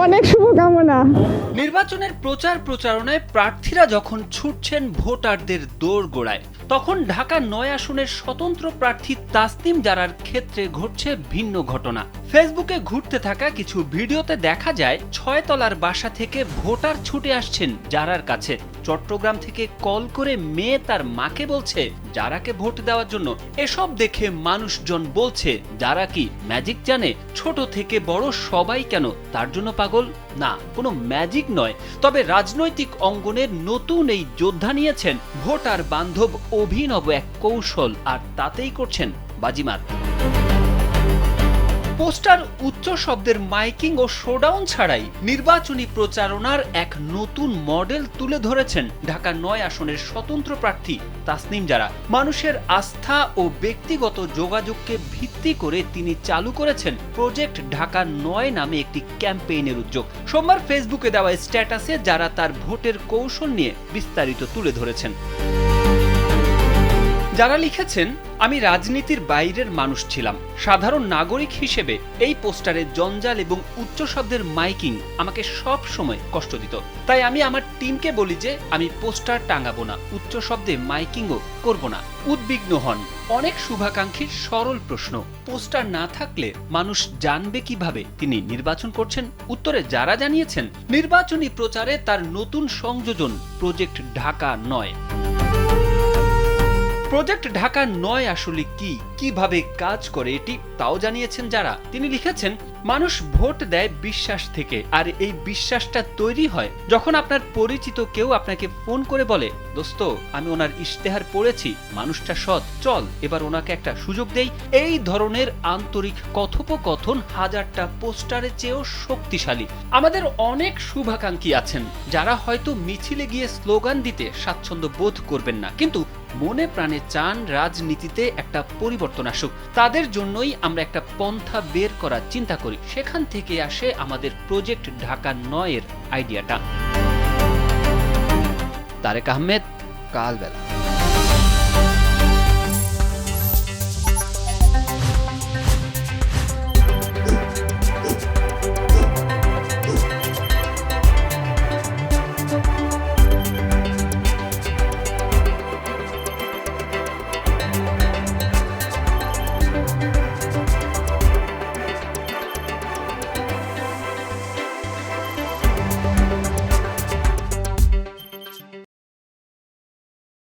অনেক শুভকামনা। নির্বাচনের প্রচার প্রচারণায় প্রার্থীরা যখন ছুটছেন ভোটারদের দোরগোড়ায়, তখন ঢাকা ৯ আসনের স্বতন্ত্র প্রার্থী তাসনিম জারার ক্ষেত্রে ঘটছে ভিন্ন ঘটনা। ফেসবুকে ঘুরতে থাকা কিছু ভিডিওতে দেখা যায় ৬ তলার বাসা থেকে ভোটার ছুটে আসছেন জারার কাছে। চট্টগ্রাম থেকে কল করে মেয়ে তার মাকে বলছে জারাকে ভোট দেওয়ার জন্য। এসব দেখে মানুষজন বলছে যারা কি ম্যাজিক জানে? ছোট থেকে বড় সবাই কেন তার জন্য পাগল? না, কোনো ম্যাজিক নয়, তবে রাজনৈতিক অঙ্গনের নতুন এই যোদ্ধা নিয়েছেন ভোটার বান্ধব অভিনব এক কৌশল, আর তাতেই করছেন বাজিমাত। পোস্টার, উচ্চ শব্দের মাইকিং ও শোডাউন ছাড়াই নির্বাচনী প্রচারণার এক নতুন মডেল তুলে ধরেছেন ঢাকা ৯ আসনের স্বতন্ত্র প্রার্থী তাসনিম জারা। মানুষের আস্থা ও ব্যক্তিগত যোগাযোগকে ভিত্তি করে তিনি চালু করেছেন প্রজেক্ট ঢাকা ৯ নামে একটি ক্যাম্পেইনের উদ্যোগ। সোমবার ফেসবুকে দেওয়া স্ট্যাটাসে যারা তার ভোটের কৌশল নিয়ে বিস্তারিত তুলে ধরেছেন। যারা লিখেছেন, আমি রাজনীতির বাইরের মানুষ ছিলাম, সাধারণ নাগরিক হিসেবে এই পোস্টারের জঞ্জাল এবং উচ্চ শব্দের মাইকিং আমাকে সব সময় কষ্ট দিত। তাই আমি আমার টিমকে বলি যে আমি পোস্টার টাঙাবো না, উচ্চ শব্দে মাইকিংও করব না। উদ্বিগ্ন হন অনেক শুভাকাঙ্ক্ষীর সরল প্রশ্ন, পোস্টার না থাকলে মানুষ জানবে কিভাবে তিনি নির্বাচন করছেন? উত্তরে যারা জানিয়েছেন নির্বাচনী প্রচারে তার নতুন সংযোজন প্রজেক্ট ঢাকা ৯। প্রজেক্ট ঢাকা ৯ আসলে কি, কিভাবে কাজ করে এটি তাও জানিয়েছেন যারা। তিনি লিখেছেন, মানুষ ভোট দেয় বিশ্বাস থেকে, আর এই বিশ্বাসটা তৈরি হয় যখন আপনার পরিচিত কেউ আপনাকে ফোন করে বলে, দোস্ত আমি ওনার ইশতেহার পড়েছি, মানুষটা সৎ, চল এবার ওনাকে একটা সুযোগ দেই। এই ধরনের আন্তরিক কথোপকথন হাজারটা পোস্টারের চেয়েও শক্তিশালী। আমাদের অনেক শুভাকাঙ্ক্ষী আছেন যারা হয়তো মিছিলে গিয়ে স্লোগান দিতে স্বাচ্ছন্দ্য বোধ করবেন না, কিন্তু মনে প্রাণে চান রাজনীতিতে একটা পরিবর্তন আসুক। তাদের জন্যই আমরা একটা পন্থা বের করার চিন্তা করি। সেখান থেকে আসে আমাদের প্রজেক্ট ঢাকা ৯ এর আইডিয়াটা। তারেক আহমেদ, কালবেলা।